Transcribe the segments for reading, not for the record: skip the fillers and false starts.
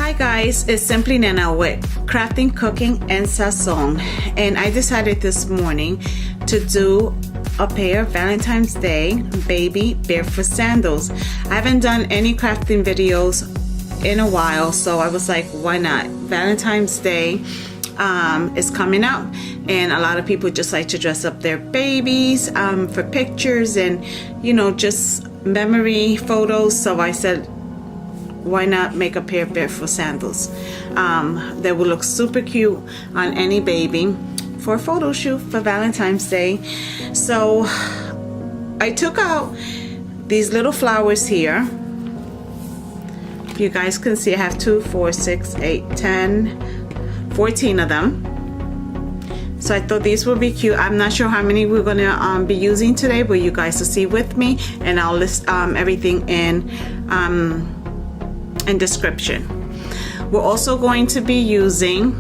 Hi guys, it's Simply Nena with Crafting, Cooking, and Sazon, and I decided this morning to do a pair of Valentine's Day baby barefoot sandals. I haven't done any crafting videos in a while, so I was like, why not? Valentine's Day is coming up, and a lot of people just like to dress up their babies for pictures and, you know, just memory photos. So I said, why not make a pair of barefoot sandals that will look super cute on any baby for a photo shoot for Valentine's Day. So I took out these little flowers here. You guys can see I have 2, 4, 6, 8, 10, 14 of them. So I thought these would be cute. I'm not sure how many we're gonna be using today, but you guys will see with me, and I'll list everything in description. We're also going to be using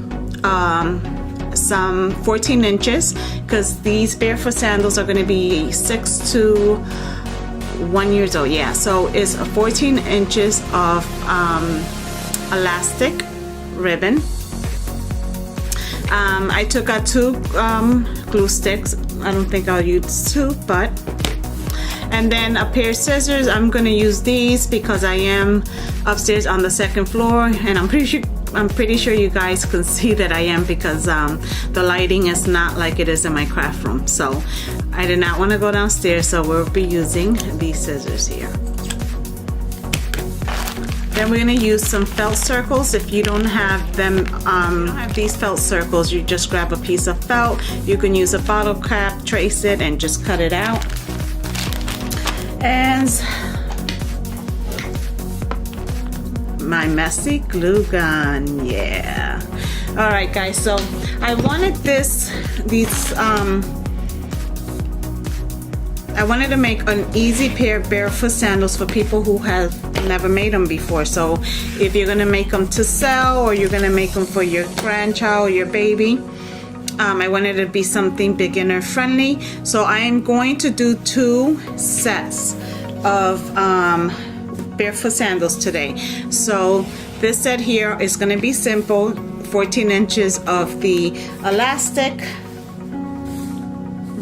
some 14 inches because these barefoot sandals are going to be 6 to 1 years old. Yeah, so it's 14 inches of elastic ribbon. I took out 2 glue sticks. I don't think I'll use 2, but and then a pair of scissors. I'm gonna use these because I am upstairs on the 2nd floor, and I'm pretty sure you guys can see that I am because the lighting is not like it is in my craft room. So I did not want to go downstairs, so we'll be using these scissors here. Then we're gonna use some felt circles. If you don't have them, don't have these felt circles, you just grab a piece of felt. You can use a bottle cap, trace it, and just cut it out. And my messy glue gun, yeah. All right, guys. So I wanted I wanted to make an easy pair of barefoot sandals for people who have never made them before. So if you're gonna make them to sell, or you're gonna make them for your grandchild or your baby, I wanted it to be something beginner friendly. So I am going to do 2 sets of barefoot sandals today. So this set here is going to be simple, 14 inches of the elastic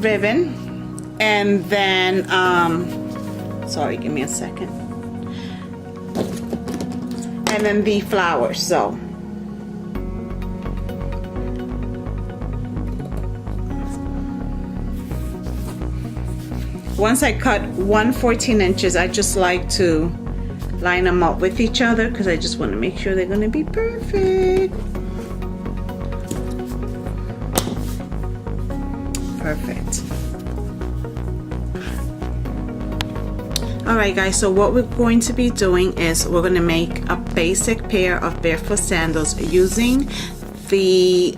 ribbon, and then sorry, give me a second, and then the flowers. So once I cut 14 inches, I just like to line them up with each other because I just want to make sure they're going to be perfect. Perfect. Alright guys, so what we're going to be doing is we're going to make a basic pair of barefoot sandals using the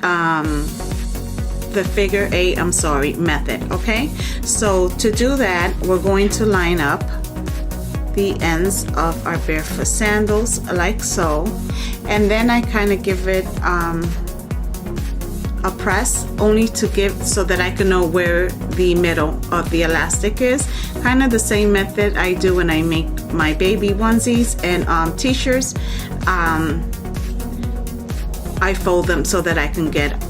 figure 8, method. Okay, so to do that, we're going to line up the ends of our barefoot sandals like so, and then I kind of give it a press, only to give so that I can know where the middle of the elastic is. Kind of the same method I do when I make my baby onesies and t-shirts. I fold them so that I can get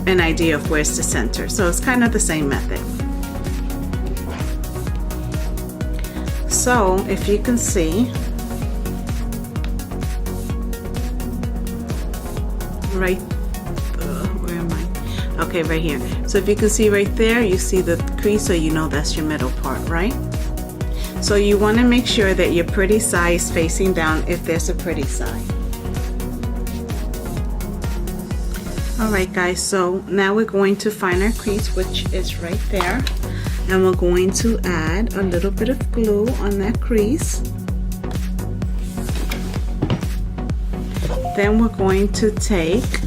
an idea of where's the center. So it's kind of the same method. So if you can see, right, where am I? Okay, right here. So if you can see right there, you see the crease, so you know that's your middle part, right? So you want to make sure that your pretty side is facing down if there's a pretty side. Alright guys, so now we're going to find our crease, which is right there, and we're going to add a little bit of glue on that crease. Then we're going to take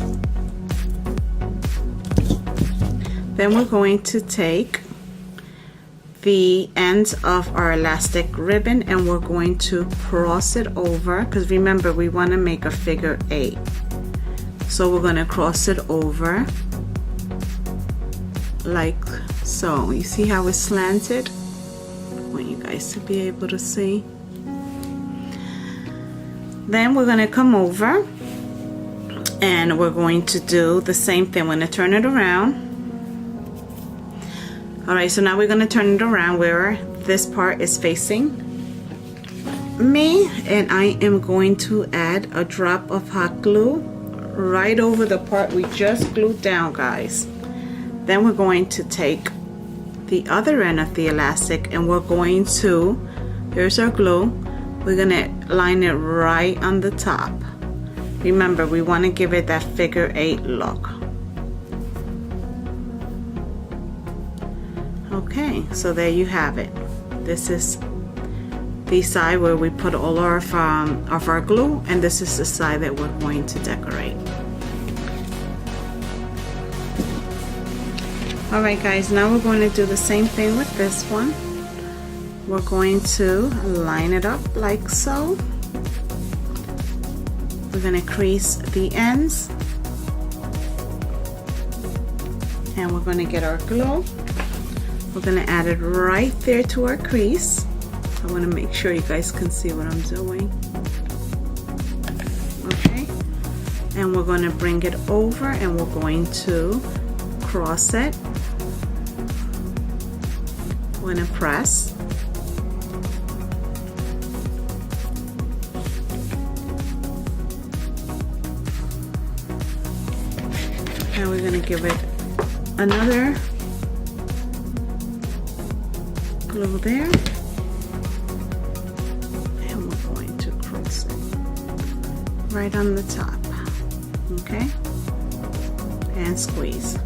the ends of our elastic ribbon, and we're going to cross it over, because remember we want to make a figure 8. So we're going to cross it over like so. You see how it's slanted? I want you guys to be able to see. Then we're going to come over and we're going to do the same thing. We're going to turn it around. Alright, so now we're going to turn it around where this part is facing me, and I am going to add a drop of hot glue right over the part we just glued down, guys. Then we're going to take the other end of the elastic and we're going to, here's our glue, we're going to line it right on the top. Remember, we want to give it that figure 8 look. Okay, so there you have it. This is the side where we put all of our glue, and this is the side that we're going to decorate. Alright guys, now we're going to do the same thing with this one. We're going to line it up like so. We're going to crease the ends, and we're going to get our glue. We're going to add it right there to our crease. I want to make sure you guys can see what I'm doing. Okay, and we're going to bring it over and we're going to cross it. We're going to press. And we're going to give it another glue there. And we're going to cross it right on the top. Okay? And squeeze.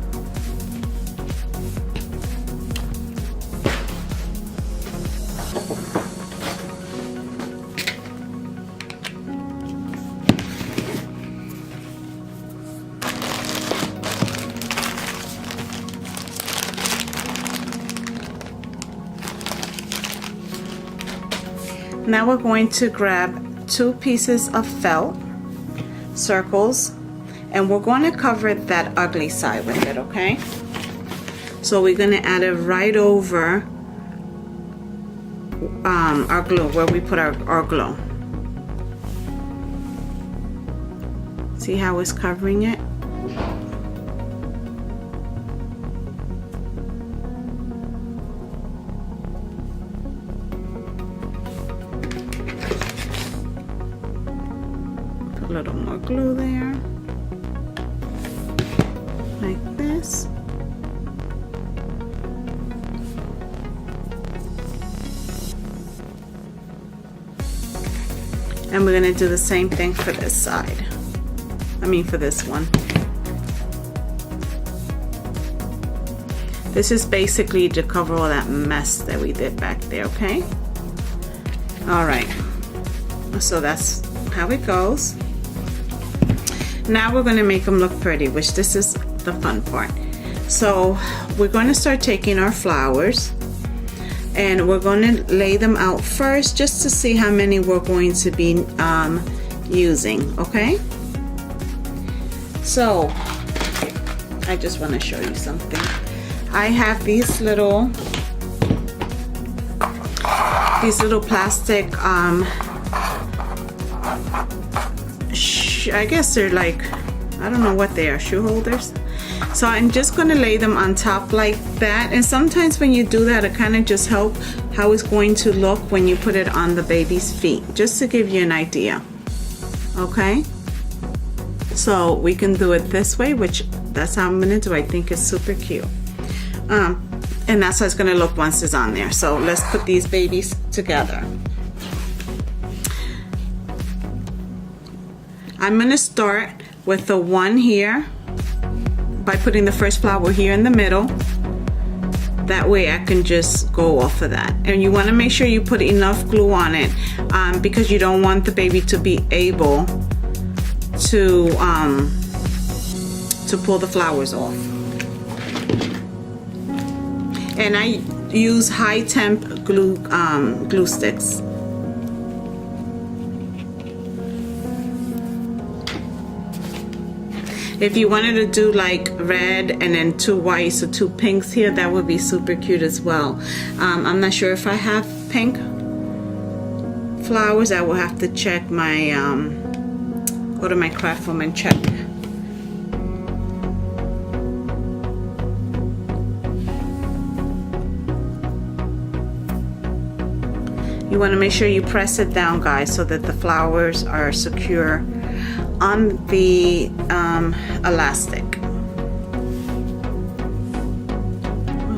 Now we're going to grab 2 pieces of felt, circles, and we're going to cover that ugly side with it, okay? So we're going to add it right over our glue, where we put our glue. See how it's covering it? Put a little more glue there, like this. And we're going to do the same thing for this side. I mean for this one. This is basically to cover all that mess that we did back there, okay? Alright, so that's how it goes. Now we're going to make them look pretty, which this is the fun part. So we're going to start taking our flowers and we're going to lay them out first just to see how many we're going to be using, okay? So I just want to show you something. I have these little plastic I guess they're like, I don't know what they are, shoe holders. So I'm just going to lay them on top like that, and sometimes when you do that it kind of just helps how it's going to look when you put it on the baby's feet, just to give you an idea. Okay, so we can do it this way, which that's how I'm going to do. I think it's super cute, and that's how it's going to look once it's on there. So let's put these babies together. I'm going to start with the one here by putting the first flower here in the middle. That way I can just go off of that. And you want to make sure you put enough glue on it because you don't want the baby to be able to pull the flowers off. And I use high temp glue sticks. If you wanted to do like red and then 2 whites or 2 pinks here, that would be super cute as well. I'm not sure if I have pink flowers. I will have to check my go to my craft room and check. You want to make sure you press it down, guys, so that the flowers are secure on the elastic.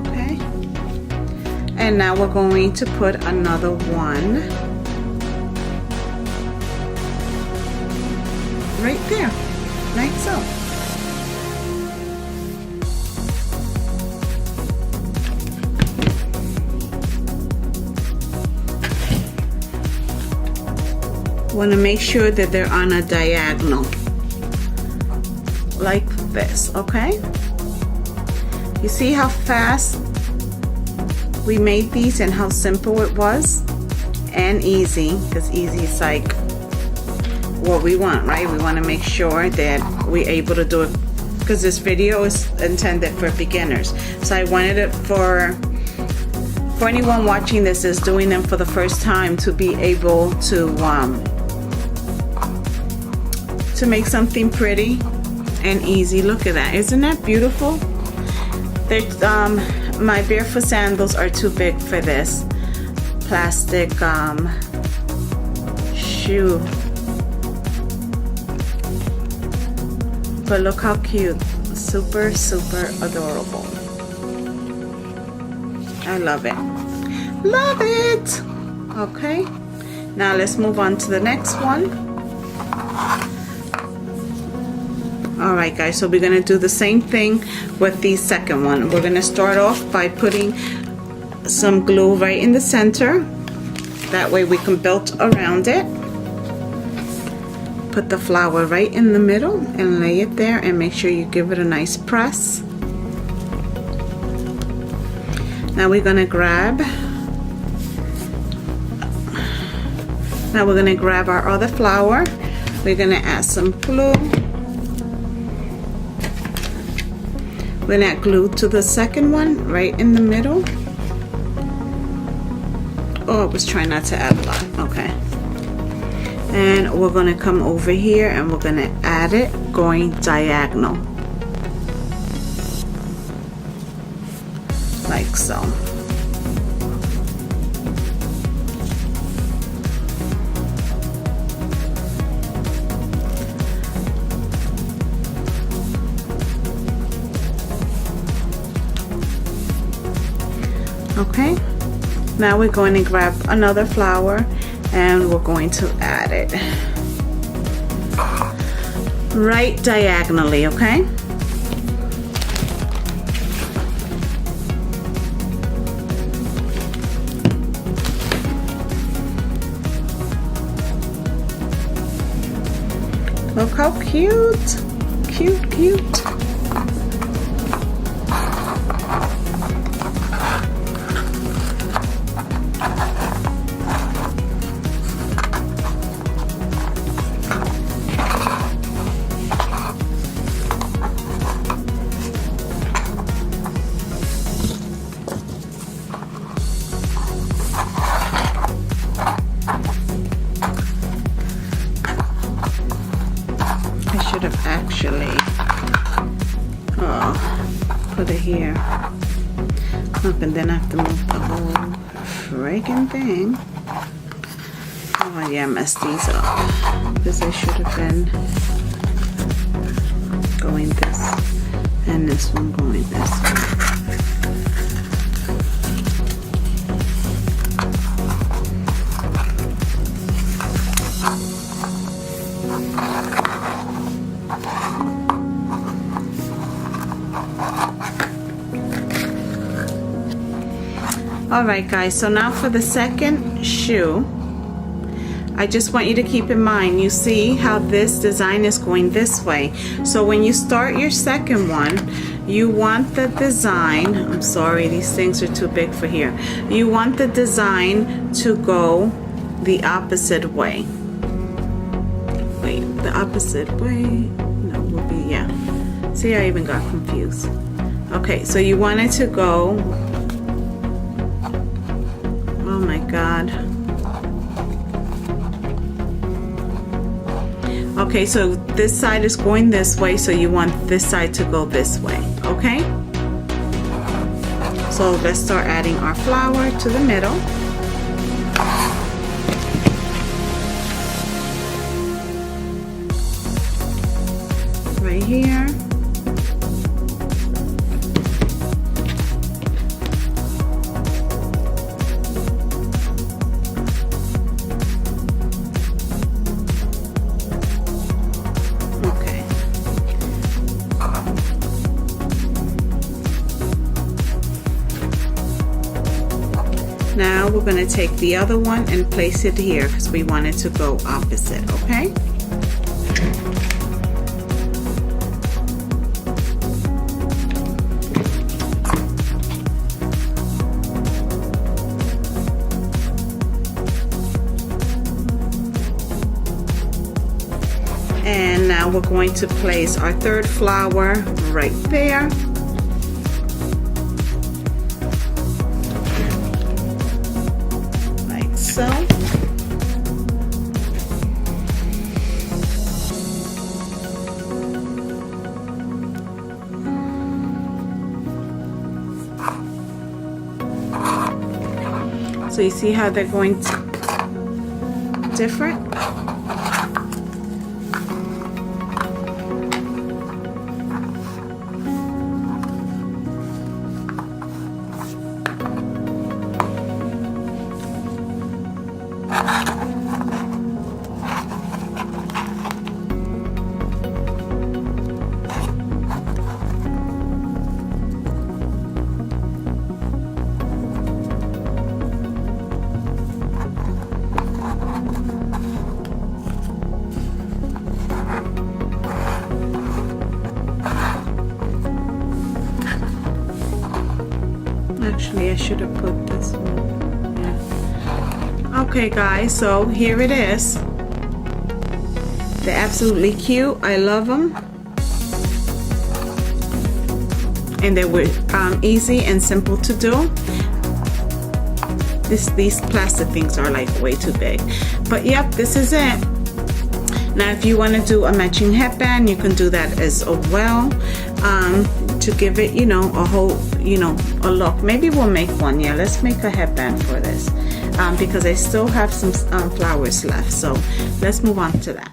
Okay. And now we're going to put another one right there, like so. Want to make sure that they're on a diagonal like this. Okay, you see how fast we made these and how simple it was, and easy, because easy is like what we want, right? We want to make sure that we're able to do it, because this video is intended for beginners. So I wanted it for anyone watching this is doing them for the first time to be able to make something pretty and easy. Look at that. Isn't that beautiful? My Barefoot sandals are too big for this plastic shoe. But look how cute. Super, super adorable. I love it. Love it! Okay. Now let's move on to the next one. Alright guys, so we're going to do the same thing with the second one. We're going to start off by putting some glue right in the center. That way we can build around it. Put the flower right in the middle and lay it there, and make sure you give it a nice press. Now we're going to grab our other flower. We're going to add some glue. We're going to add glue to the second one right in the middle. Oh, I was trying not to add a lot. Okay. And we're going to come over here and we're going to add it going diagonal. Like so. Okay, now we're going to grab another flower and we're going to add it right diagonally, okay? Look how cute, cute, cute. Put it here. Look, and then I have to move the whole freaking thing. Oh yeah, I messed these up. Because I should have been going this, and this one going this way. Alright guys, so now for the second shoe, I just want you to keep in mind, you see how this design is going this way. So when you start your second one, you want the design, I'm sorry, these things are too big for here. You want the design to go the opposite way. Wait, the opposite way? No, will be, yeah. See, I even got confused. Okay, so you want it to go, oh my God. Okay, so this side is going this way, so you want this side to go this way, okay? So let's start adding our flour to the middle. Right here. Now we're going to take the other one and place it here because we want it to go opposite, okay? And now we're going to place our third flower right there. So you see how they're going different? Actually, I should have put this one. Yeah. Okay, guys, so here it is. They're absolutely cute. I love them. And they were easy and simple to do. These plastic things are like way too big. But yep, this is it. Now, if you want to do a matching headband, you can do that as well. To give it, you know, a whole, you know, a look. Maybe we'll make one. Yeah, let's make a headband for this because I still have some flowers left. So let's move on to that.